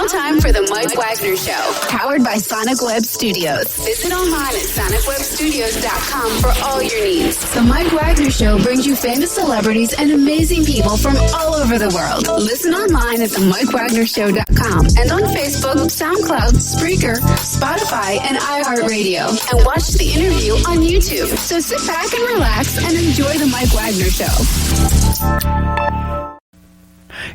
now time for the Mike Wagner Show, powered by Sonic Web Studios. Visit online at sonicwebstudios.com for all your needs. The Mike Wagner Show brings you famous celebrities and amazing people from all over the world. Listen online at themikewagnershow.com and on Facebook, SoundCloud, Spreaker, Spotify, and iHeartRadio. And watch the interview on YouTube. So sit back and relax and enjoy the Mike Wagner Show.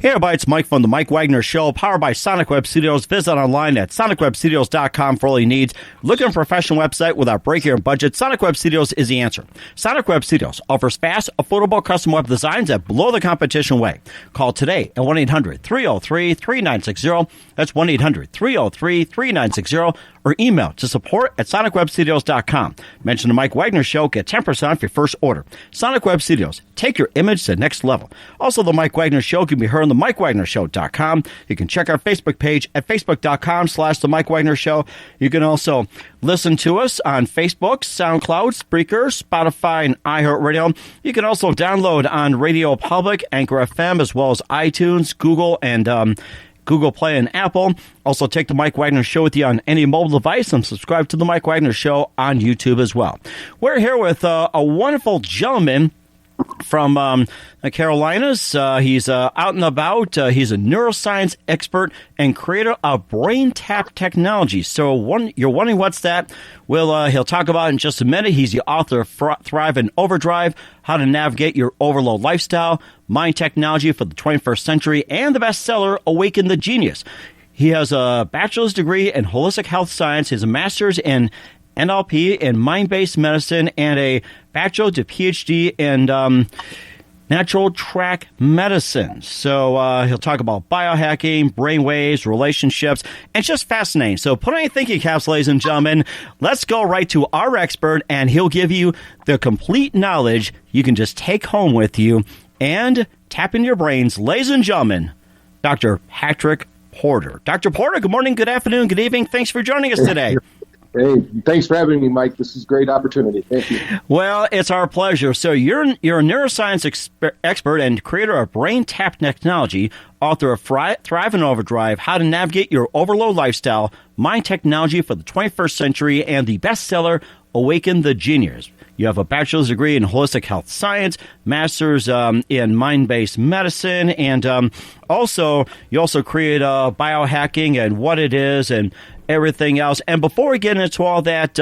Hey everybody, it's Mike from the Mike Wagner Show, powered by Sonic Web Studios. Visit online at sonicwebstudios.com for all your needs. Looking for a professional website without breaking your budget? Sonic Web Studios is the answer. Sonic Web Studios offers fast, affordable custom web designs that blow the competition away. Call today at 1-800-303-3960. That's 1-800-303-3960. Or email to support at sonicwebstudios.com. Mention the Mike Wagner Show, get 10% off your first order. Sonic Web Studios, take your image to the next level. Also, the Mike Wagner Show can be heard on the MikeWagnerShow.com. You can check our Facebook page at facebook.com/the Mike Wagner Show. You can also listen to us on Facebook, SoundCloud, Spreaker, Spotify, and iHeartRadio. You can also download on Radio Public, Anchor FM, as well as iTunes, Google, and Google Play and Apple. Also, take the Mike Wagner Show with you on any mobile device and subscribe to the Mike Wagner Show on YouTube as well. We're here with a wonderful gentleman from the Carolinas. He's out and about. He's a neuroscience expert and creator of Brain Tap technology. So you're wondering what's that? Well, he'll talk about it in just a minute. He's the author of Thrive and Overdrive, How to Navigate Your Overload Lifestyle, Mind Technology for the 21st Century, and the bestseller, Awaken the Genius. He has a bachelor's degree in holistic health science. He has a master's in NLP in mind-based medicine, and a bachelor to PhD in natural track medicine. So he'll talk about biohacking, brainwaves, relationships, and it's just fascinating. So put on your thinking caps, ladies and gentlemen. Let's go right to our expert, and he'll give you the complete knowledge you can just take home with you and tap into your brains. Ladies and gentlemen, Dr. Patrick Porter. Dr. Porter, good morning, good afternoon, good evening. Thanks for joining us today. Hey, thanks for having me, Mike. This is a great opportunity. Thank you. Well, it's our pleasure. So you're a neuroscience expert and creator of Brain Tap technology, author of Thrive and Overdrive, How to Navigate Your Overload Lifestyle, Mind Technology for the 21st Century, and the bestseller, Awaken the Genius. You have a bachelor's degree in holistic health science, master's in mind-based medicine, and you also create biohacking and what it is and everything else. And before we get into all that,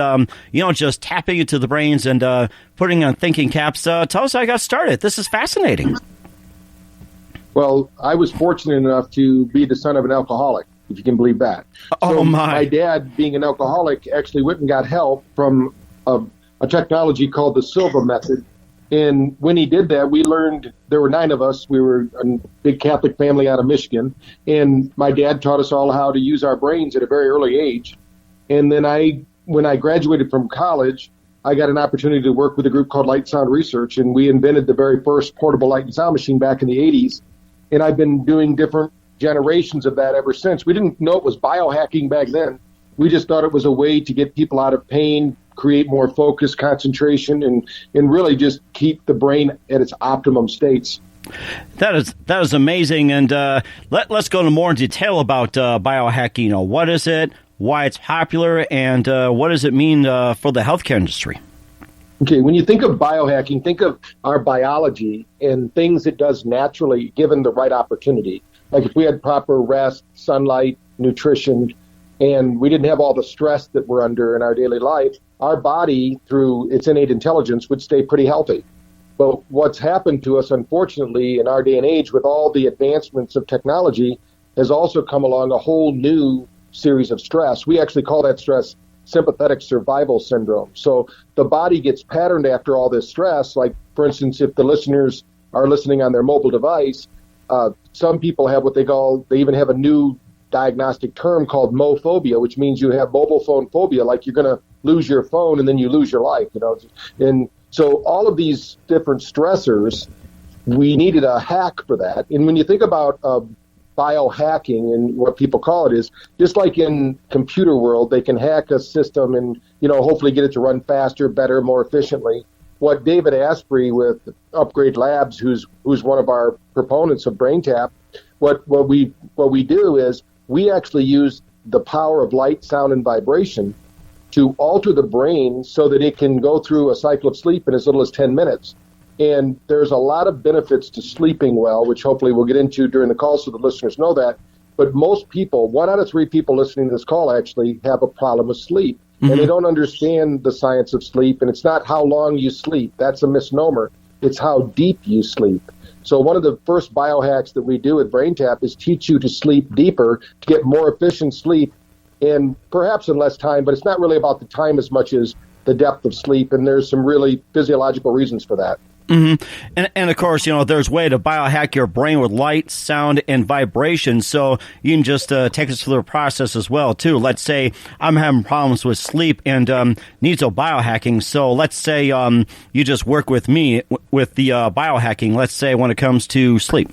just tapping into the brains and putting on thinking caps, tell us how you got started. This is fascinating. Well, I was fortunate enough to be the son of an alcoholic, if you can believe that. Oh, so my. My dad, being an alcoholic, actually went and got help from a technology called the Silva method. And when he did that, we learned, there were 9 of us. We were a big Catholic family out of Michigan. And my dad taught us all how to use our brains at a very early age. And then when I graduated from college, I got an opportunity to work with a group called Light and Sound Research. And we invented the very first portable light and sound machine back in the 80s. And I've been doing different generations of that ever since. We didn't know it was biohacking back then. We just thought it was a way to get people out of pain, create more focus, concentration, and really just keep the brain at its optimum states. That is amazing. And let's go into more detail about biohacking. What is it, why it's popular, and what does it mean for the healthcare industry? Okay, when you think of biohacking, think of our biology and things it does naturally given the right opportunity. Like if we had proper rest, sunlight, nutrition, and we didn't have all the stress that we're under in our daily life, our body, through its innate intelligence, would stay pretty healthy. But what's happened to us, unfortunately, in our day and age, with all the advancements of technology, has also come along a whole new series of stress. We actually call that stress sympathetic survival syndrome. So the body gets patterned after all this stress. Like, for instance, if the listeners are listening on their mobile device, some people have what they even have a new diagnostic term called mophobia, which means you have mobile phone phobia, like you're going to lose your phone and then you lose your life, And so all of these different stressors, we needed a hack for that. And when you think about biohacking and what people call it is, just like in computer world, they can hack a system and, hopefully get it to run faster, better, more efficiently. What David Asprey with Upgrade Labs, who's one of our proponents of Brain Tap, what we do is we actually use the power of light, sound, and vibration to alter the brain so that it can go through a cycle of sleep in as little as 10 minutes. And there's a lot of benefits to sleeping well, which hopefully we'll get into during the call so the listeners know that. But most people, 1 out of 3 people listening to this call actually have a problem with sleep. Mm-hmm. And they don't understand the science of sleep. And it's not how long you sleep. That's a misnomer. It's how deep you sleep. So one of the first biohacks that we do with Brain Tap is teach you to sleep deeper, to get more efficient sleep, and perhaps in less time. But it's not really about the time as much as the depth of sleep. And there's some really physiological reasons for that. Mm-hmm. And of course, there's a way to biohack your brain with light, sound, and vibration. So you can just take us through the process as well, too. Let's say I'm having problems with sleep and need some biohacking. So let's say you just work with me with the biohacking, let's say when it comes to sleep.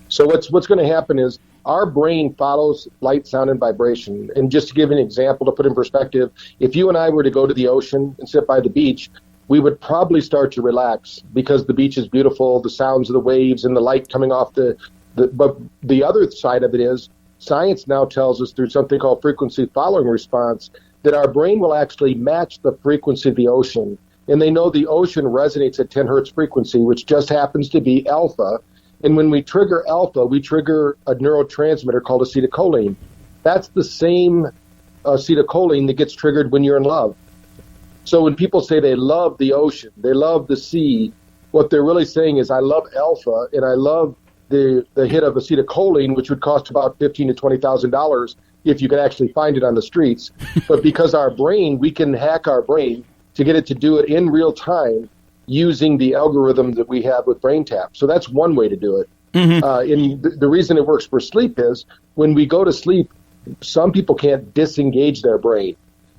So what's going to happen is our brain follows light, sound, and vibration. And just to give an example to put in perspective, if you and I were to go to the ocean and sit by the beach, we would probably start to relax because the beach is beautiful, the sounds of the waves and the light coming off but the other side of it is science now tells us through something called frequency following response that our brain will actually match the frequency of the ocean. And they know the ocean resonates at 10 hertz frequency, which just happens to be alpha. And when we trigger alpha, we trigger a neurotransmitter called acetylcholine. That's the same acetylcholine that gets triggered when you're in love. So when people say they love the ocean, they love the sea, what they're really saying is I love alpha and I love the hit of acetylcholine, which would cost about $15,000 to $20,000 if you could actually find it on the streets. But because our brain, we can hack our brain to get it to do it in real time using the algorithm that we have with Brain Tap. So that's one way to do it. Mm-hmm. And the reason it works for sleep is when we go to sleep, some people can't disengage their brain.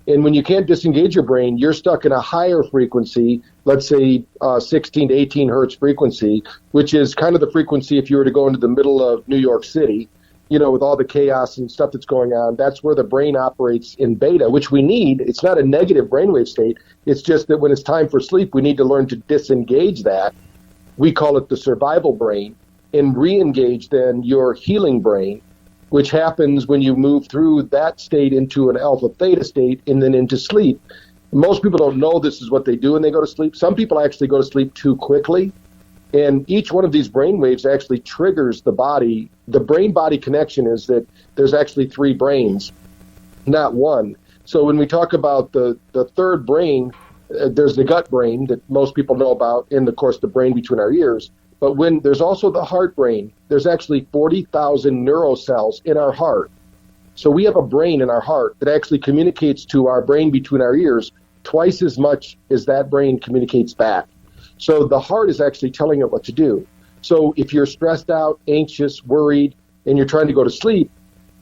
And when you can't disengage your brain, you're stuck in a higher frequency, let's say 16 to 18 hertz frequency, which is kind of the frequency if you were to go into the middle of New York City, with all the chaos and stuff that's going on. That's where the brain operates in beta, which we need. It's not a negative brainwave state. It's just that when it's time for sleep, we need to learn to disengage that. We call it the survival brain, and re-engage then your healing brain, which happens when you move through that state into an alpha theta state and then into sleep. Most people don't know this is what they do when they go to sleep. Some people actually go to sleep too quickly. And each one of these brain waves actually triggers the body. The brain-body connection is that there's actually 3 brains, not one. So when we talk about the third brain, there's the gut brain that most people know about, and, of course, the brain between our ears. But when there's also the heart brain, there's actually 40,000 neurocells in our heart. So we have a brain in our heart that actually communicates to our brain between our ears twice as much as that brain communicates back. So the heart is actually telling it what to do. So if you're stressed out, anxious, worried, and you're trying to go to sleep,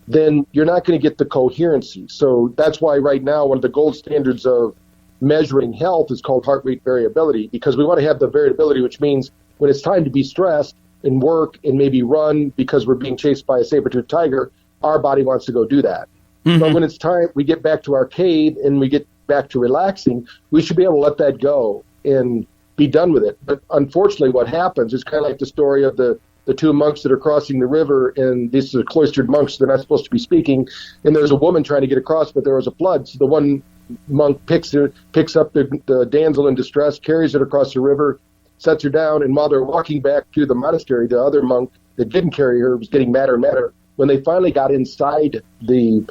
then you're not going to get the coherency. So that's why right now one of the gold standards of measuring health is called heart rate variability, because we want to have the variability, which means when it's time to be stressed and work and maybe run because we're being chased by a saber-toothed tiger, our body wants to go do that. Mm-hmm. But when it's time, we get back to our cave and we get back to relaxing, we should be able to let that go and be done with it. But unfortunately, what happens is kind of like the story of the 2 monks that are crossing the river, and these are cloistered monks, they're not supposed to be speaking, and there's a woman trying to get across, but there was a flood. So the one monk picks up the damsel in distress, carries her across the river, sets her down, and while they're walking back to the monastery, the other monk that didn't carry her was getting madder and madder. When they finally got inside the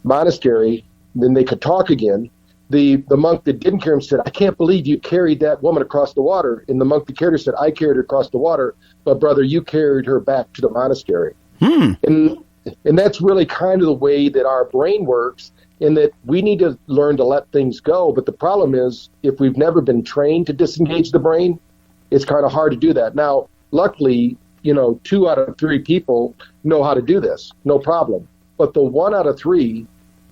monastery, then they could talk again. The monk that didn't carry him said, "I can't believe you carried that woman across the water." And the monk that carried her said, "I carried her across the water, but brother, you carried her back to the monastery." And that's really kind of the way that our brain works, in that we need to learn to let things go. But the problem is, if we've never been trained to disengage the brain, it's kind of hard to do that. Now, luckily, 2 out of 3 people know how to do this, no problem. But the 1 out of 3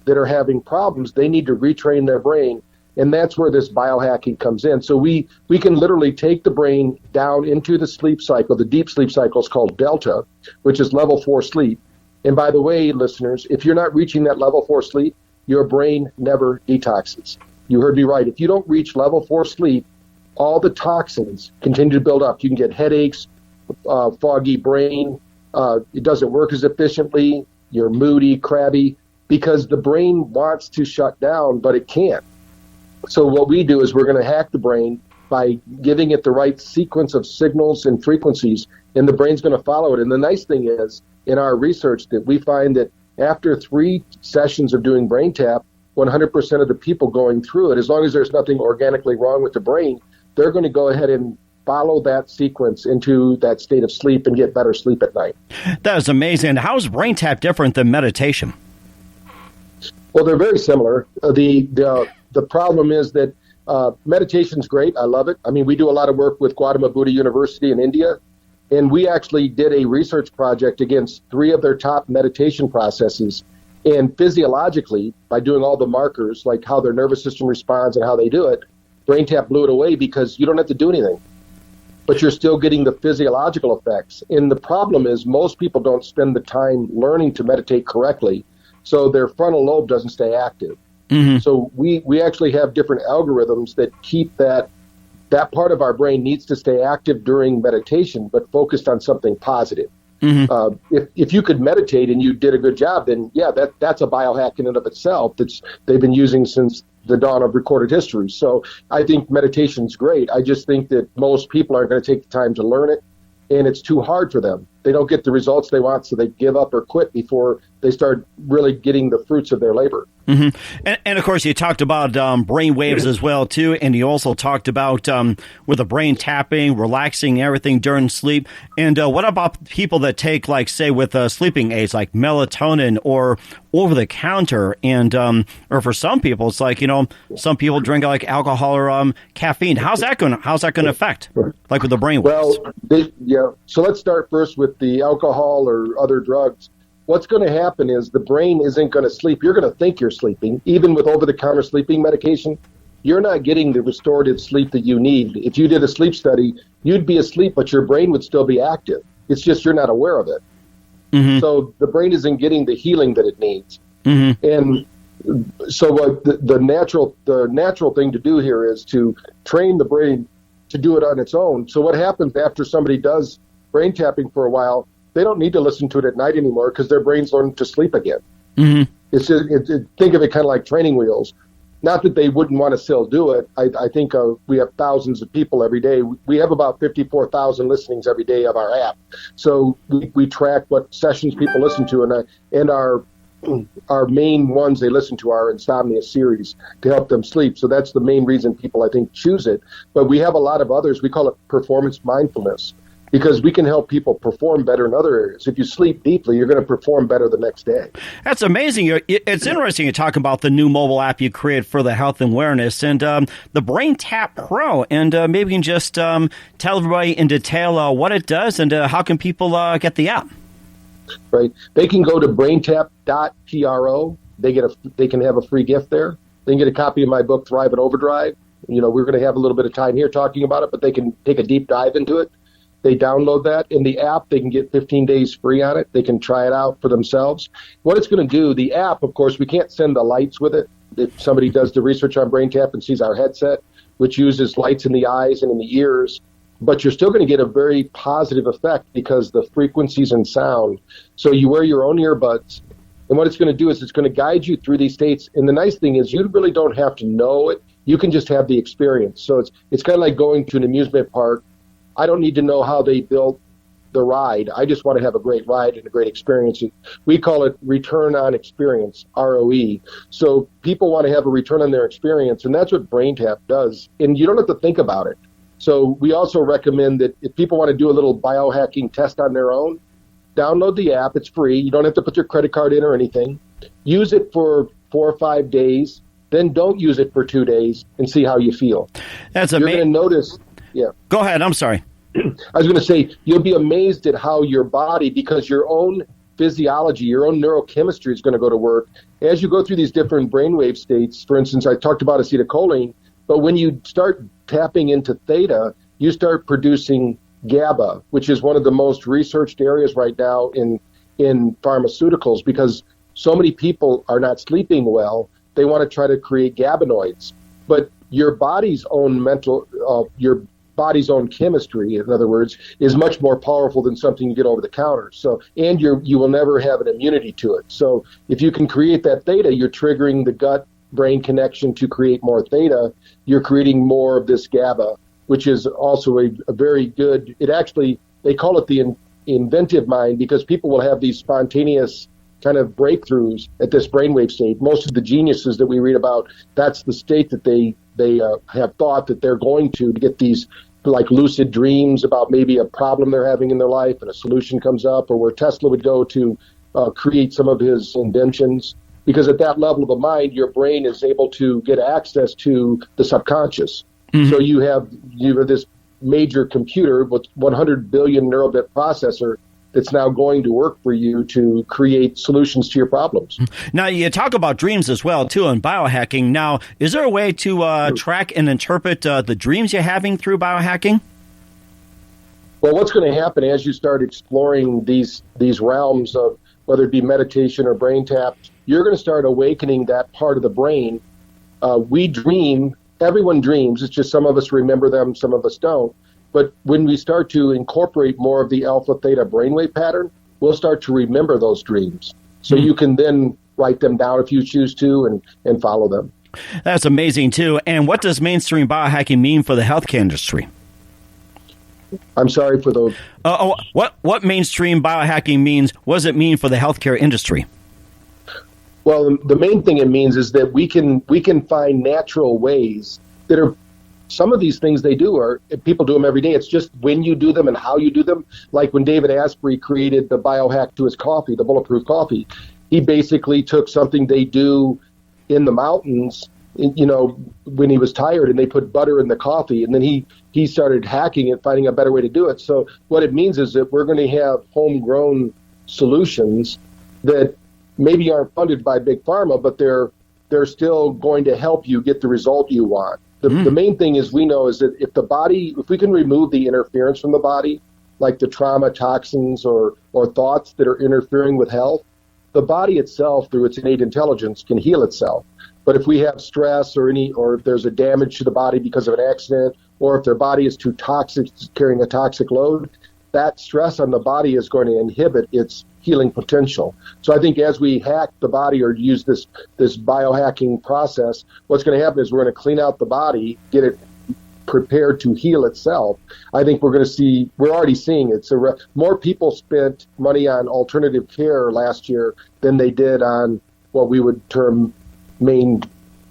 that are having problems, they need to retrain their brain. And that's where this biohacking comes in. So we can literally take the brain down into the sleep cycle. The deep sleep cycle is called delta, which is level 4 sleep. And by the way, listeners, if you're not reaching that level 4 sleep, your brain never detoxes. You heard me right. If you don't reach level 4 sleep, all the toxins continue to build up. You can get headaches, foggy brain. It doesn't work as efficiently. you're moody, crabby, because the brain wants to shut down, but it can't. So what we do is we're going to hack the brain by giving it the right sequence of signals and frequencies, and the brain's going to follow it. And the nice thing is, in our research, that we find that after 3 sessions of doing Brain Tap, 100% of the people going through it, as long as there's nothing organically wrong with the brain, they're going to go ahead and follow that sequence into that state of sleep and get better sleep at night. That is amazing. How is Brain Tap different than meditation? Well, they're very similar. The problem is that meditation's great. I love it. I mean, we do a lot of work with Gautama Buddha University in India, and we actually did a research project against 3 of their top meditation processes. And physiologically, by doing all the markers, like how their nervous system responds and how they do it, Brain Tap blew it away because you don't have to do anything, but you're still getting the physiological effects. And the problem is most people don't spend the time learning to meditate correctly, so their frontal lobe doesn't stay active. Mm-hmm. So we actually have different algorithms that keep that part of our brain needs to stay active during meditation, but focused on something positive. Mm-hmm. If you could meditate and you did a good job, then yeah, that's a biohack in and of itself they've been using since the dawn of recorded history. So I think meditation's great. I just think that most people aren't going to take the time to learn it, and it's too hard for them. They don't get the results they want, so they give up or quit before they start really getting the fruits of their labor. Mm-hmm. And of course, you talked about brain waves as well, too. And you also talked about with the brain tapping, relaxing, everything during sleep. And what about people that take, like, say, with sleeping aids like melatonin or over the counter? And or for some people, it's like, some people drink like alcohol or caffeine. How's that going to affect, like with the brain waves? Well, so let's start first with the alcohol or other drugs. What's going to happen is the brain isn't going to sleep. You're going to think you're sleeping. Even with over-the-counter sleeping medication, you're not getting the restorative sleep that you need. If you did a sleep study, you'd be asleep, but your brain would still be active. It's just you're not aware of it. Mm-hmm. So the brain isn't getting the healing that it needs. Mm-hmm. And so what the natural thing to do here is to train the brain to do it on its own. So what happens after somebody does brain tapping for a while, they don't need to listen to it at night anymore because their brains learn to sleep again. Mm-hmm. It's just, think of it kind of like training wheels. Not that they wouldn't want to still do it. I think we have thousands of people every day. We have about 54,000 listenings every day of our app. So we track what sessions people listen to, and our main ones they listen to are insomnia series to help them sleep. So that's the main reason people, I think, choose it. But we have a lot of others. We call it performance mindfulness, because we can help people perform better in other areas. If you sleep deeply, you're going to perform better the next day. That's amazing. It's interesting you talk about the new mobile app you created for the health and wellness and the Brain Tap Pro. And maybe you can just tell everybody in detail what it does and how can people get the app? Right. They can go to braintap.pro. They can have a free gift there. They can get a copy of my book, Thrive and Overdrive. We're going to have a little bit of time here talking about it, but they can take a deep dive into it. They download that. In the app, they can get 15 days free on it. They can try it out for themselves. What it's going to do, the app, of course, we can't send the lights with it. If somebody does the research on Brain Tap and sees our headset, which uses lights in the eyes and in the ears, but you're still going to get a very positive effect because the frequencies and sound. So you wear your own earbuds, and what it's going to do is it's going to guide you through these states. And the nice thing is you really don't have to know it. You can just have the experience. So it's kind of like going to an amusement park. I don't need to know how they built the ride. I just want to have a great ride and a great experience. We call it return on experience, ROE. So people want to have a return on their experience, and that's what Brain Tap does. And you don't have to think about it. So we also recommend that if people want to do a little biohacking test on their own, download the app. It's free. You don't have to put your credit card in or anything. Use it for 4 or 5 days. Then don't use it for 2 days and see how you feel. That's amazing. You're going to notice. Yeah. Go ahead. I'm sorry. I was going to say, you'll be amazed at how your body, because your own physiology, your own neurochemistry is going to go to work. As you go through these different brainwave states, for instance, I talked about acetylcholine, but when you start tapping into theta, you start producing GABA, which is one of the most researched areas right now in pharmaceuticals, because so many people are not sleeping well. They want to try to create GABAnoids. But your body's own body's own chemistry, in other words, is much more powerful than something you get over the counter. So, and you will never have an immunity to it. So if you can create that theta, you're triggering the gut-brain connection to create more theta. You're creating more of this GABA, which is also a very good, it actually, they call it the inventive mind, because people will have these spontaneous kind of breakthroughs at this brainwave state. Most of the geniuses that we read about, that's the state that they have thought that they're going to get these like lucid dreams about maybe a problem they're having in their life and a solution comes up, or where Tesla would go to create some of his inventions. Because at that level of the mind, your brain is able to get access to the subconscious. Mm-hmm. So you have this major computer with 100 billion neural bit processor that's now going to work for you to create solutions to your problems. Now, you talk about dreams as well, too, in biohacking. Now, is there a way to track and interpret the dreams you're having through biohacking? Well, what's going to happen as you start exploring these realms of whether it be meditation or brain tap, you're going to start awakening that part of the brain. We dream. Everyone dreams. It's just some of us remember them, some of us don't. But when we start to incorporate more of the alpha theta brainwave pattern, we'll start to remember those dreams. So you can then write them down if you choose to and follow them. That's amazing, too. And what does mainstream biohacking mean for the healthcare industry? I'm sorry for the... What mainstream biohacking means, what does it mean for the healthcare industry? Well, the main thing it means is that we can find natural ways that are... Some of these things they do are, people do them every day. It's just when you do them and how you do them. Like when David Asprey created the biohack to his coffee, the bulletproof coffee, he basically took something they do in the mountains, when he was tired, and they put butter in the coffee, and then he started hacking it, finding a better way to do it. So what it means is that we're going to have homegrown solutions that maybe aren't funded by big pharma, but they're still going to help you get the result you want. The main thing is we know is that if we can remove the interference from the body, like the trauma, toxins, or thoughts that are interfering with health, the body itself, through its innate intelligence, can heal itself. But if we have stress or if there's a damage to the body because of an accident, or if their body is too toxic, carrying a toxic load, that stress on the body is going to inhibit its healing potential. So I think as we hack the body or use this biohacking process, what's going to happen is we're going to clean out the body, get it prepared to heal itself. I think we're already seeing it. So more people spent money on alternative care last year than they did on what we would term main,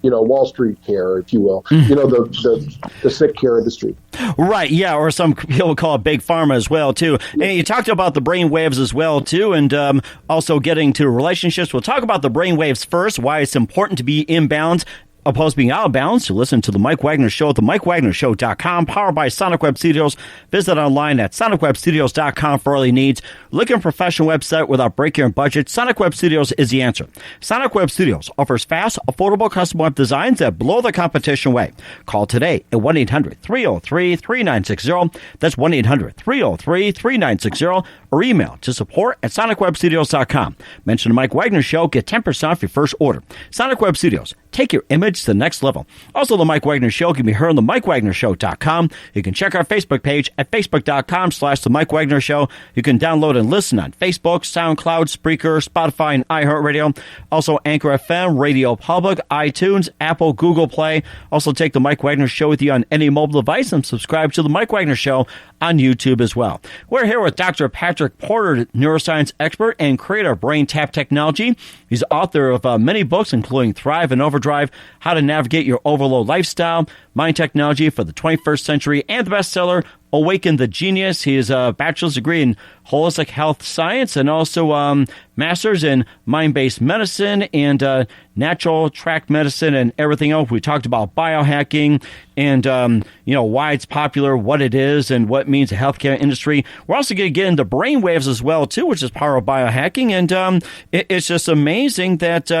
Wall Street care, if you will, the sick care industry. Right, yeah, or some people call it big pharma as well, too. And you talked about the brain waves as well, too, and also getting to relationships. We'll talk about the brain waves first, why it's important to be in balance opposed to being out of balance. To listen to the Mike Wagner Show at themikewagnershow.com, powered by Sonic Web Studios. Visit online at sonicwebstudios.com for all your needs. Looking for a professional website without breaking your budget? Sonic Web Studios is the answer. Sonic Web Studios offers fast, affordable custom web designs that blow the competition away. Call today at 1-800-303-3960. That's 1-800-303-3960. Or email to support@sonicwebstudios.com. Mention the Mike Wagner Show. Get 10% off your first order. Sonic Web Studios. Take your image to the next level. Also, the Mike Wagner Show can be heard on the MikeWagnerShow.com. You can check our Facebook page at Facebook.com/The Mike Wagner Show. You can download and listen on Facebook, SoundCloud, Spreaker, Spotify, and iHeartRadio. Also, Anchor FM, Radio Public, iTunes, Apple, Google Play. Also, take the Mike Wagner Show with you on any mobile device and subscribe to the Mike Wagner Show on YouTube as well. We're here with Dr. Patrick Porter, neuroscience expert and creator of Brain Tap Technology. He's author of many books, including Thrive and Overdrive, How to Navigate Your Overload Lifestyle, Mind Technology for the 21st Century, and the bestseller, Awaken the Genius. He has a bachelor's degree in holistic health science and also master's in mind-based medicine and natural track medicine and everything else. We talked about biohacking and, why it's popular, what it is, and what it means to the healthcare industry. We're also going to get into brainwaves as well, too, which is part of biohacking. And it's just amazing that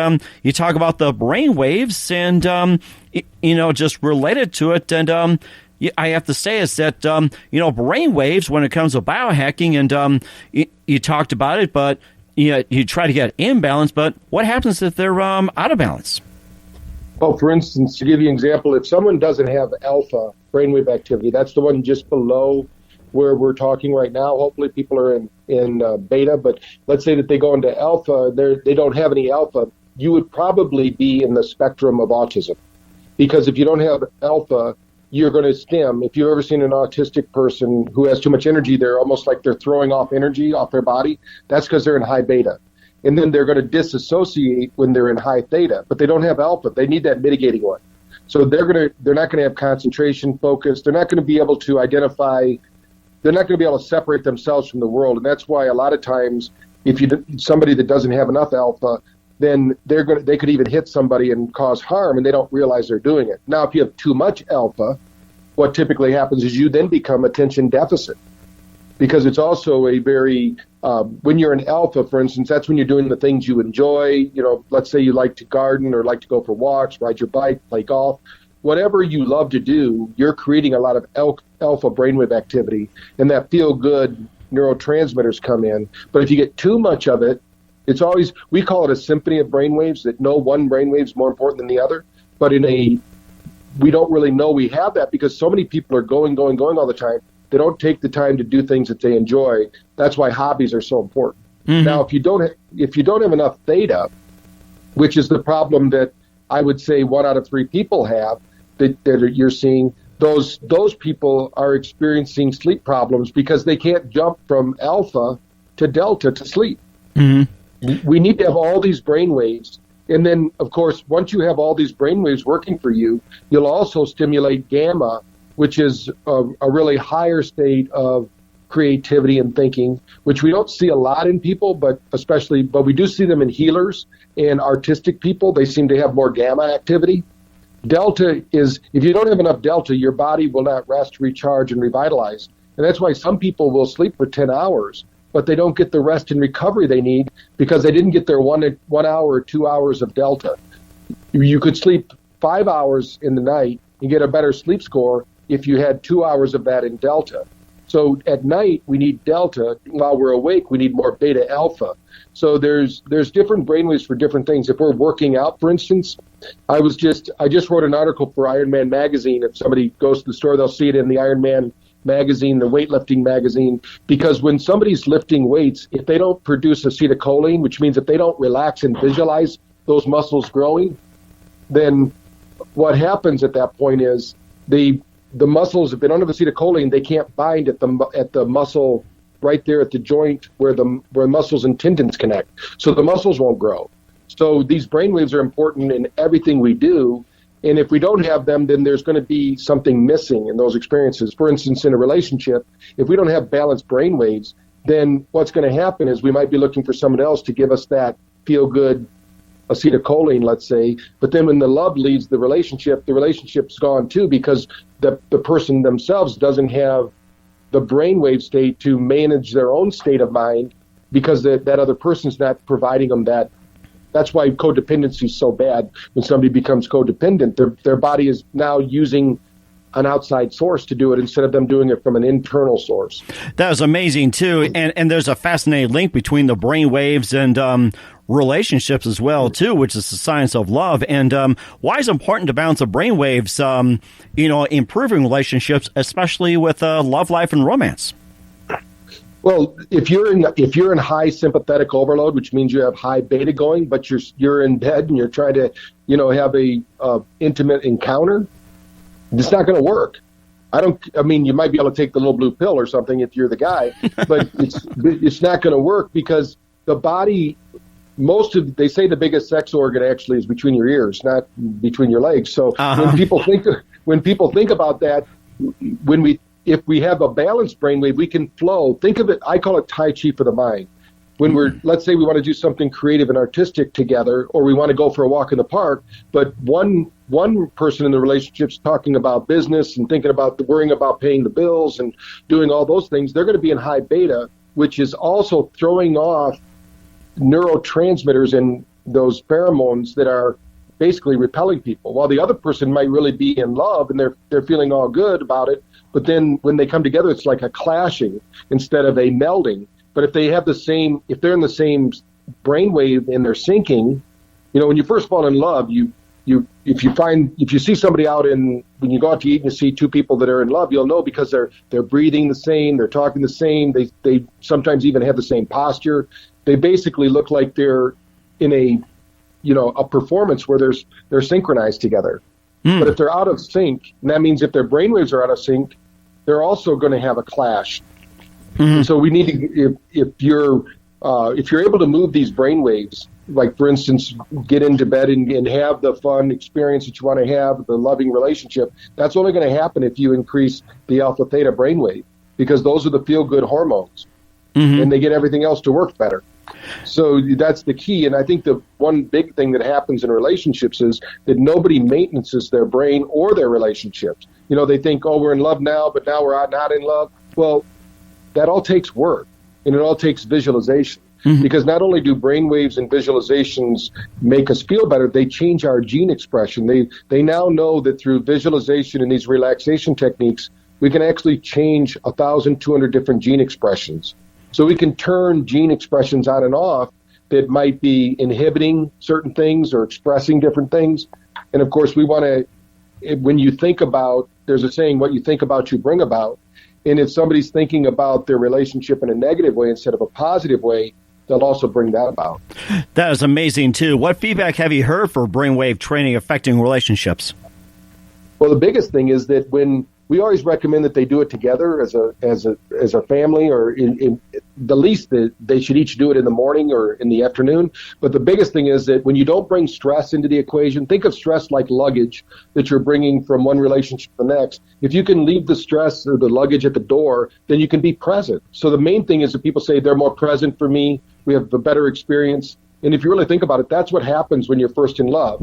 you talk about the brainwaves and, just related to it. And I have to say is that, brainwaves, when it comes to biohacking, and you talked about it, but you try to get in balance, but what happens if they're out of balance? Well, for instance, to give you an example, if someone doesn't have alpha brainwave activity, that's the one just below where we're talking right now. Hopefully people are in beta, but let's say that they go into alpha, they don't have any alpha. You would probably be in the spectrum of autism, because if you don't have alpha, you're going to stim. If you've ever seen an autistic person who has too much energy, they're almost like they're throwing off energy off their body. That's because they're in high beta. And then they're going to disassociate when they're in high theta, but they don't have alpha. They need that mitigating one. So they're not going to have concentration, focus. They're not going to be able to identify. They're not going to be able to separate themselves from the world. And that's why a lot of times, if somebody that doesn't have enough alpha, then they could even hit somebody and cause harm, and they don't realize they're doing it. Now, if you have too much alpha, what typically happens is you then become attention deficit, because it's also a very when you're an alpha, for instance, that's when you're doing the things you enjoy. Let's say you like to garden or like to go for walks, ride your bike, play golf. Whatever you love to do, you're creating a lot of alpha brainwave activity, and that feel-good neurotransmitters come in. But if you get too much of it, we call it a symphony of brainwaves, that no one brainwave is more important than the other. But we don't really know we have that, because so many people are going all the time. They don't take the time to do things that they enjoy. That's why hobbies are so important. Mm-hmm. Now, if you don't have enough theta, which is the problem that I would say 1 out of 3 people have that you're seeing, those people are experiencing sleep problems because they can't jump from alpha to delta to sleep. Mm-hmm. We need to have all these brain waves. And then, of course, once you have all these brain waves working for you, you'll also stimulate gamma, which is a really higher state of creativity and thinking, which we don't see a lot in people, but we do see them in healers and artistic people. They seem to have more gamma activity. Delta is, if you don't have enough delta, your body will not rest, recharge, and revitalize. And that's why some people will sleep for 10 hours, but they don't get the rest and recovery they need because they didn't get their 1 hour or 2 hours of delta. You could sleep 5 hours in the night and get a better sleep score if you had 2 hours of that in delta. So at night, we need delta. While we're awake, we need more beta alpha. So there's different brainwaves for different things. If we're working out, for instance, I just wrote an article for Ironman magazine. If somebody goes to the store, they'll see it in the Ironman magazine, the weightlifting magazine, because when somebody's lifting weights, if they don't produce acetylcholine, which means if they don't relax and visualize those muscles growing, then what happens at that point is the muscles, if they don't have acetylcholine, they can't bind at the muscle right there at the joint where muscles and tendons connect. So the muscles won't grow. So these brainwaves are important in everything we do. And if we don't have them, then there's going to be something missing in those experiences. For instance, in a relationship, if we don't have balanced brainwaves, then what's going to happen is we might be looking for someone else to give us that feel-good acetylcholine, let's say. But then when the love leaves the relationship's gone too, because the person themselves doesn't have the brainwave state to manage their own state of mind, because that other person's not providing them that. That's why codependency is so bad. When somebody becomes codependent, their body is now using an outside source to do it instead of them doing it from an internal source. That was amazing, too. And there's a fascinating link between the brain waves and relationships as well, too, which is the science of love. And why is it important to balance the brain waves, improving relationships, especially with love life and romance? Well, if you're in high sympathetic overload, which means you have high beta going, but you're in bed and you're trying to, have a intimate encounter, it's not going to work. You might be able to take the little blue pill or something if you're the guy, but it's not going to work because the body, they say the biggest sex organ actually is between your ears, not between your legs. So when people think about that, if we have a balanced brainwave, we can flow. Think of it, I call it Tai Chi for the mind. When let's say we want to do something creative and artistic together, or we want to go for a walk in the park, but one person in the relationship's talking about business and worrying about paying the bills and doing all those things, they're going to be in high beta, which is also throwing off neurotransmitters and those pheromones that are basically repelling people, while the other person might really be in love and they're feeling all good about it. But then when they come together, it's like a clashing instead of a melding. But if they're in the same brainwave and they're syncing, when you first fall in love, if you see somebody out when you go out to eat and you see two people that are in love, you'll know because they're breathing the same, they're talking the same, they sometimes even have the same posture. They basically look like they're in a performance where they're synchronized together. But if they're out of sync, and that means if their brainwaves are out of sync, they're also going to have a clash. And so we need to, if you're able to move these brainwaves, like for instance, get into bed and have the fun experience that you want to have, the loving relationship, that's only going to happen if you increase the alpha theta brainwave, because those are the feel good hormones, and they get everything else to work better. So that's the key. And I think the one big thing that happens in relationships is that nobody maintenances their brain or their relationships. They think, oh, we're in love now, but now we're not in love. Well, that all takes work, and it all takes visualization. Because not only do brainwaves and visualizations make us feel better, they change our gene expression. They now know that through visualization and these relaxation techniques, we can actually change 1,200 different gene expressions. So we can turn gene expressions on and off that might be inhibiting certain things or expressing different things. And of course, we want to, when you think about, there's a saying, what you think about, you bring about. And if somebody's thinking about their relationship in a negative way instead of a positive way, they'll also bring that about. That is amazing, too. What feedback have you heard for brainwave training affecting relationships? Well, the biggest thing is that when we always recommend that they do it together as a family, or in the least that they should each do it in the morning or in the afternoon. But the biggest thing is that when you don't bring stress into the equation, think of stress like luggage that you're bringing from one relationship to the next. If you can leave the stress or the luggage at the door, then you can be present. So the main thing is that people say they're more present for me. We have a better experience. And if you really think about it, that's what happens when you're first in love.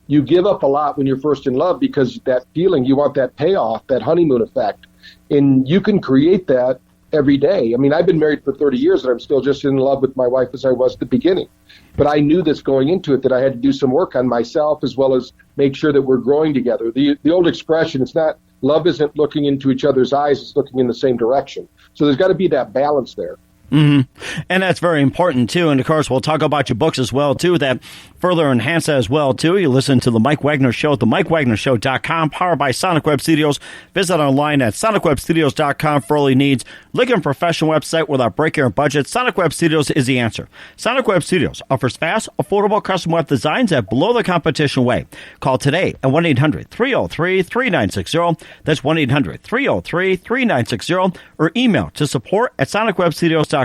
You give up a lot when you're first in love because that feeling, you want that payoff, that honeymoon effect. And you can create that every day. I mean, I've been married for 30 years and I'm still just in love with my wife as I was at the beginning. But I knew this going into it, that I had to do some work on myself as well as make sure that we're growing together. The old expression, it's not, love isn't looking into each other's eyes, it's looking in the same direction. So there's got to be that balance there. And that's very important, too. And, of course, we'll talk about your books as well, too, that further enhance that as well, too. You listen to The Mike Wagner Show at themikewagnershow.com, powered by Sonic Web Studios. Visit online at sonicwebstudios.com for all your needs. Look at a professional website without breaking your budget. Sonic Web Studios is the answer. Sonic Web Studios offers fast, affordable custom web designs at below the competition way. Call today at 1-800-303-3960. That's 1-800-303-3960. Or email to support@sonicwebstudios.com.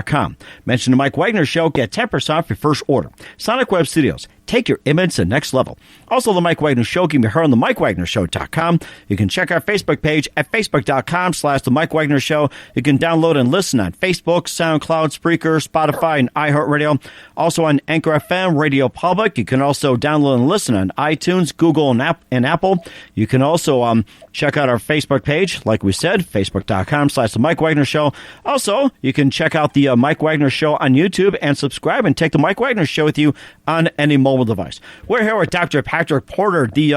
Mention the Mike Wagner Show. Get 10% off your first order. Sonic Web Studios. Take your image to the next level. Also, the Mike Wagner Show can be heard on the MikeWagnerShow.com. You can check our Facebook page at Facebook.com/The Mike Wagner Show. You can download and listen on Facebook, SoundCloud, Spreaker, Spotify, and iHeartRadio. Also on Anchor FM, Radio Public. You can also download and listen on iTunes, Google, and Apple. You can also check out our Facebook page, like we said, Facebook.com/The Mike Wagner Show. Also, you can check out the Mike Wagner Show on YouTube and subscribe and take the Mike Wagner Show with you on any mobile device. We're here with Dr. Patrick Porter, the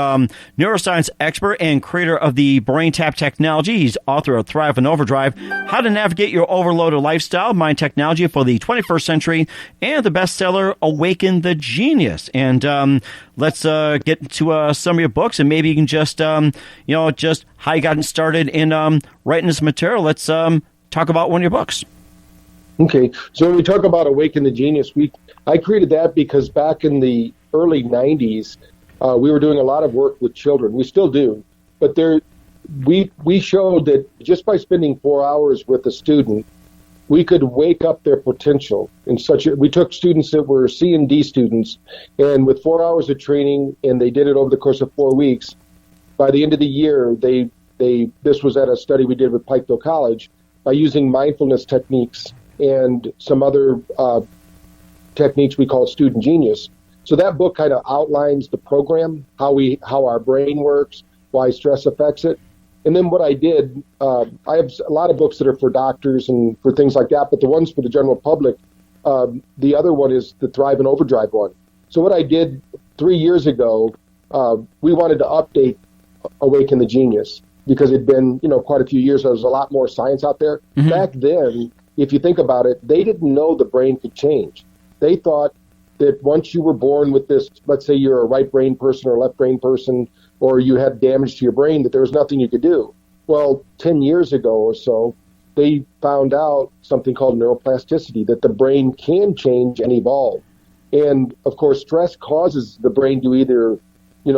neuroscience expert and creator of the Brain Tap technology. He's author of Thrive and Overdrive, How to Navigate Your Overloaded Lifestyle, Mind Technology for the 21st Century, and the bestseller, Awaken the Genius. And let's get to some of your books, and maybe you can just, just how you got started in writing this material. Let's talk about one of your books. Okay, so when we talk about Awaken the Genius, I created that because back in the early 90s, we were doing a lot of work with children. We still do, but we showed that just by spending 4 hours with a student, we could wake up their potential in we took students that were C and D students, and with 4 hours of training, and they did it over the course of 4 weeks, by the end of the year, this was at a study we did with Pikeville College, by using mindfulness techniques and some other techniques we call Student Genius. So that book kind of outlines the program, how our brain works, why stress affects it. And then what I did, I have a lot of books that are for doctors and for things like that, but the ones for the general public, the other one is the Thrive and Overdrive one. So what I did 3 years ago, we wanted to update Awaken the Genius because it'd been, quite a few years. There was a lot more science out there. Mm-hmm. Back then, if you think about it, they didn't know the brain could change. They thought that once you were born with this, let's say you're a right brain person or a left brain person, or you had damage to your brain, that there was nothing you could do. Well, 10 years ago or so, they found out something called neuroplasticity, that the brain can change and evolve. And of course, stress causes the brain to either,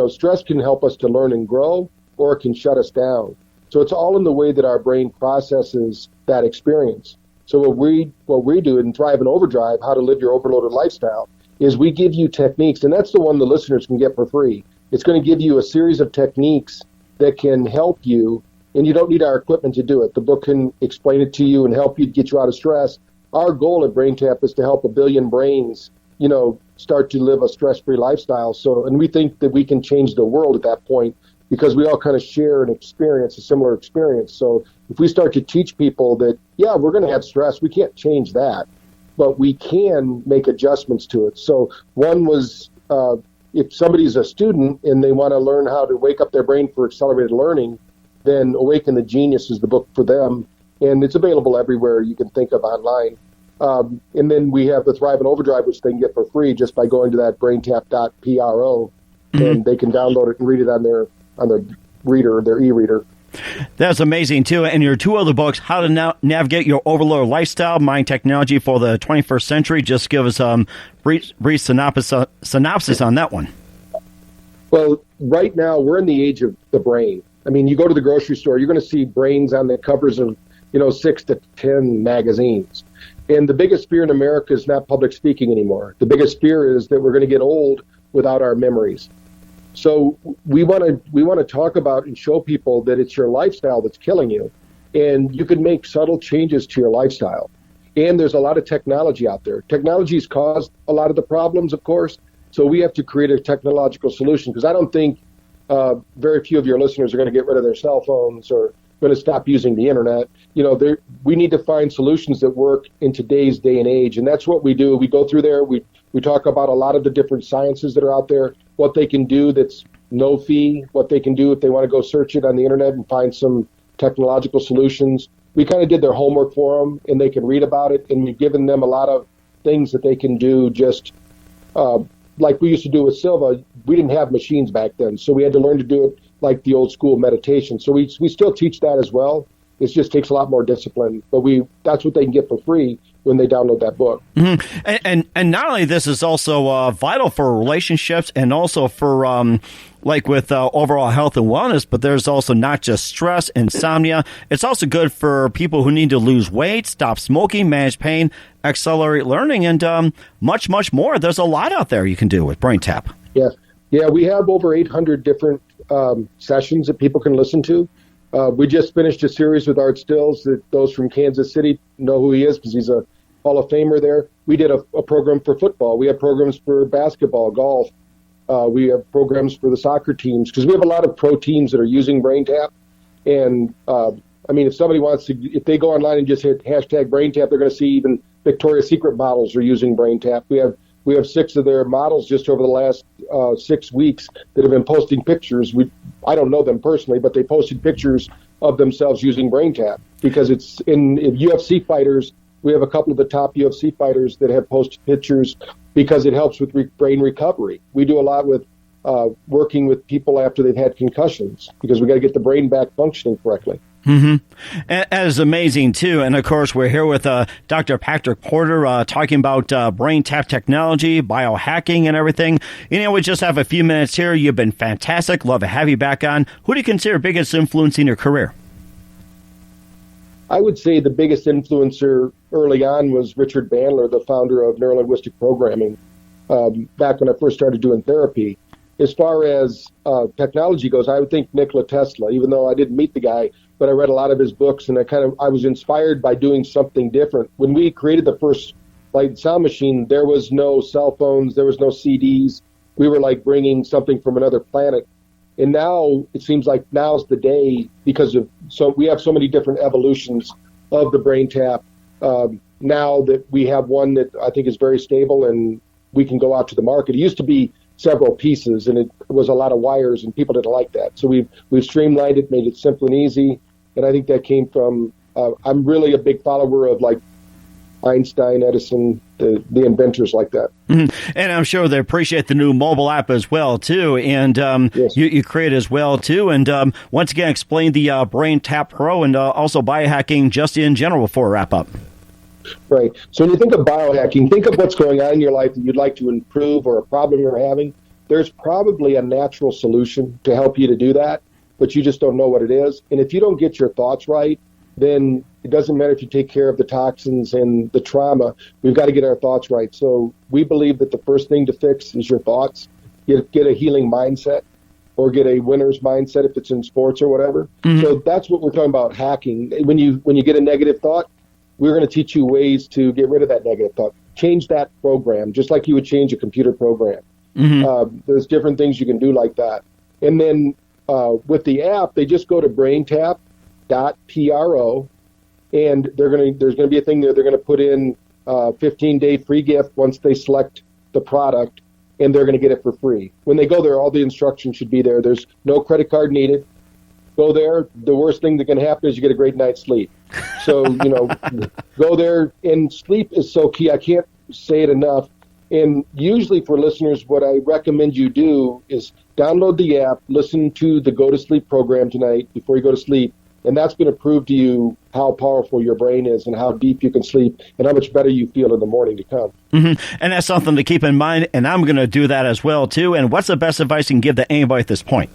stress can help us to learn and grow, or it can shut us down. So it's all in the way that our brain processes that experience. So what we do in Thrive and Overdrive, How to Live Your Overloaded Lifestyle, is we give you techniques, and that's the one the listeners can get for free. It's going to give you a series of techniques that can help you, and you don't need our equipment to do it. The book can explain it to you and help you get you out of stress. Our goal at Brain Tap is to help 1 billion brains, start to live a stress-free lifestyle. So, and we think that we can change the world at that point because we all kind of share an experience, a similar experience. So if we start to teach people that, yeah, we're going to have stress, we can't change that, but we can make adjustments to it. So one was, if somebody's a student and they want to learn how to wake up their brain for accelerated learning, then Awaken the Genius is the book for them. And it's available everywhere you can think of online. And then we have the Thrive and Overdrive, which they can get for free just by going to that braintap.pro, and they can download it and read it on their reader, their e-reader. That's amazing, too. And your 2 other books, How to Navigate Your Overload Lifestyle, Mind Technology for the 21st Century. Just give us a brief synopsis on that one. Well, right now, we're in the age of the brain. I mean, you go to the grocery store, you're going to see brains on the covers of, 6 to 10 magazines. And the biggest fear in America is not public speaking anymore. The biggest fear is that we're going to get old without our memories. So we want to talk about and show people that it's your lifestyle that's killing you, and you can make subtle changes to your lifestyle. And there's a lot of technology out there. Technology's caused a lot of the problems, of course. So we have to create a technological solution, because I don't think very few of your listeners are going to get rid of their cell phones or going to stop using the internet. We need to find solutions that work in today's day and age, and that's what we do. We go through there. We talk about a lot of the different sciences that are out there, what they can do that's no fee, what they can do if they want to go search it on the internet and find some technological solutions. We kind of did their homework for them, and they can read about it, and we've given them a lot of things that they can do just like we used to do with Silva. We didn't have machines back then, so we had to learn to do it like the old school meditation. So we still teach that as well. It just takes a lot more discipline, but that's what they can get for free when they download that book. Mm-hmm. And not only this is also vital for relationships and also for with overall health and wellness, but there's also not just stress, insomnia. It's also good for people who need to lose weight, stop smoking, manage pain, accelerate learning, and much, much more. There's a lot out there you can do with Brain Tap. Yeah, we have over 800 different sessions that people can listen to. We just finished a series with Art Stills, that those from Kansas City know who he is because he's a Hall of Famer there. We did a program for football. We have programs for basketball, golf. We have programs for the soccer teams, because we have a lot of pro teams that are using Brain Tap. And if somebody wants to, if they go online and just hit hashtag Brain Tap, they're going to see even Victoria's Secret models are using Brain Tap. We have 6 of their models just over the last 6 weeks that have been posting pictures. I don't know them personally, but they posted pictures of themselves using Brain Tap, because it's in UFC fighters. We have a couple of the top UFC fighters that have posted pictures because it helps with brain recovery. We do a lot with working with people after they've had concussions, because we got to get the brain back functioning correctly. Mm-hmm. And that is amazing, too. And, of course, we're here with Dr. Patrick Porter talking about brain tap technology, biohacking, and everything. We just have a few minutes here. You've been fantastic. Love to have you back on. Who do you consider biggest influence in your career? I would say the biggest influencer early on was Richard Bandler, the founder of neurolinguistic programming, back when I first started doing therapy. As far as technology goes, I would think Nikola Tesla, even though I didn't meet the guy, but I read a lot of his books, and I was inspired by doing something different. When we created the first light and sound machine, there was no cell phones, there was no CDs. We were like bringing something from another planet. And now it seems like now's the day, because we have so many different evolutions of the Brain Tap. Now that we have one that I think is very stable and we can go out to the market. It used to be several pieces, and it was a lot of wires, and people didn't like that. So we've streamlined it, made it simple and easy. And I think that came from, I'm really a big follower of like Einstein, Edison, the inventors like that. Mm-hmm. And I'm sure they appreciate the new mobile app as well, too. And yes. you create as well, too. And once again, explain the Brain Tap Pro and also biohacking just in general before we wrap up. Right. So when you think of biohacking, think of what's going on in your life that you'd like to improve or a problem you're having. There's probably a natural solution to help you to do that, but you just don't know what it is. And if you don't get your thoughts right, then it doesn't matter if you take care of the toxins and the trauma. We've got to get our thoughts right. So we believe that the first thing to fix is your thoughts. Get a healing mindset, or get a winner's mindset if it's in sports or whatever. Mm-hmm. So that's what we're talking about hacking. When you get a negative thought, we're going to teach you ways to get rid of that negative thought. Change that program, just like you would change a computer program. Mm-hmm. There's different things you can do like that. And then with the app, they just go to braintap.pro, and there's going to be a thing there. They're going to put in a 15-day free gift once they select the product, and they're going to get it for free. When they go there, all the instructions should be there. There's no credit card needed. Go there. The worst thing that can happen is you get a great night's sleep. So, go there, and sleep is so key. I can't say it enough. And usually for listeners, what I recommend you do is download the app, listen to the Go to Sleep program tonight before you go to sleep. And that's going to prove to you how powerful your brain is and how deep you can sleep and how much better you feel in the morning to come. Mm-hmm. And that's something to keep in mind. And I'm going to do that as well, too. And what's the best advice you can give to anybody at this point?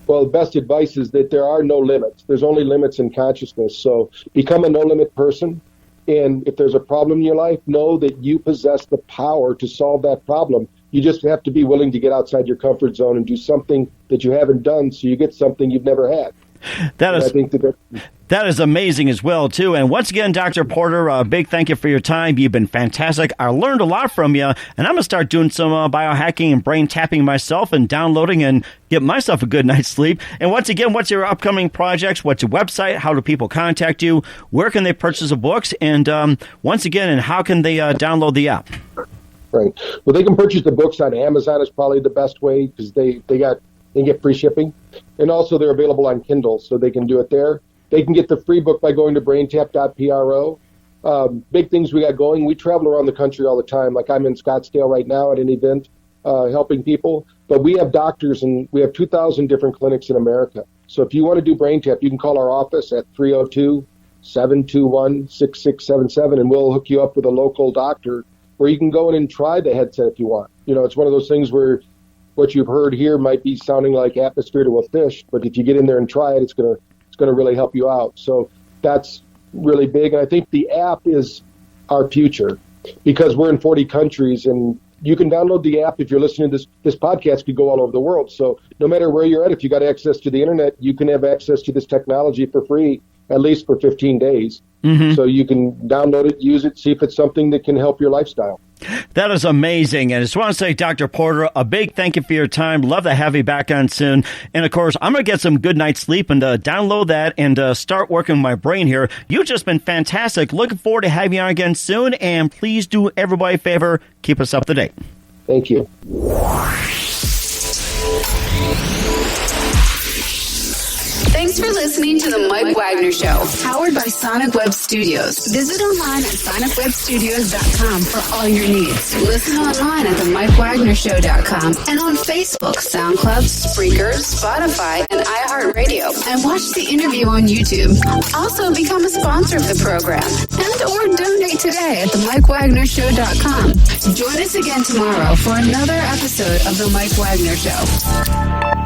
Well, the best advice is that there are no limits. There's only limits in consciousness. So become a no-limit person. And if there's a problem in your life, know that you possess the power to solve that problem. You just have to be willing to get outside your comfort zone and do something that you haven't done so you get something you've never had. That is amazing as well, too. And once again, Dr. Porter, a big thank you for your time. You've been fantastic. I learned a lot from you, and I'm going to start doing some biohacking and brain tapping myself and downloading and get myself a good night's sleep. And once again, what's your upcoming projects? What's your website? How do people contact you? Where can they purchase the books? And once again, and how can they download the app? Right. Well, they can purchase the books on Amazon is probably the best way because they get free shipping. And also they're available on Kindle, so they can do it there. They can get the free book by going to braintap.pro. Big things we got going. We travel around the country all the time. Like I'm in Scottsdale right now at an event helping people. But we have doctors, and we have 2,000 different clinics in America. So if you want to do Brain Tap, you can call our office at 302-721-6677, and we'll hook you up with a local doctor where you can go in and try the headset if you want. It's one of those things where what you've heard here might be sounding like atmosphere to a fish, but if you get in there and try it, it's going to really help you out. So that's really big. And I think the app is our future because we're in 40 countries, and you can download the app. If you're listening to this podcast could go all over the world. So no matter where you're at, if you got access to the internet, you can have access to this technology for free, at least for 15 days. Mm-hmm. So you can download it, use it, see if it's something that can help your lifestyle. That is amazing. And I just want to say, Dr. Porter, a big thank you for your time. Love to have you back on soon. And, of course, I'm going to get some good night's sleep and download that and start working my brain here. You've just been fantastic. Looking forward to having you on again soon. And please do everybody a favor. Keep us up to date. Thank you. Thanks for listening to the Mike Wagner Show, powered by Sonic Web Studios. Visit online at sonicwebstudios.com for all your needs. Listen online at themikewagnershow.com and on Facebook, SoundCloud, Spreaker, Spotify, and iHeartRadio. And watch the interview on YouTube. Also, become a sponsor of the program and or donate today at themikewagnershow.com. Join us again tomorrow for another episode of The Mike Wagner Show.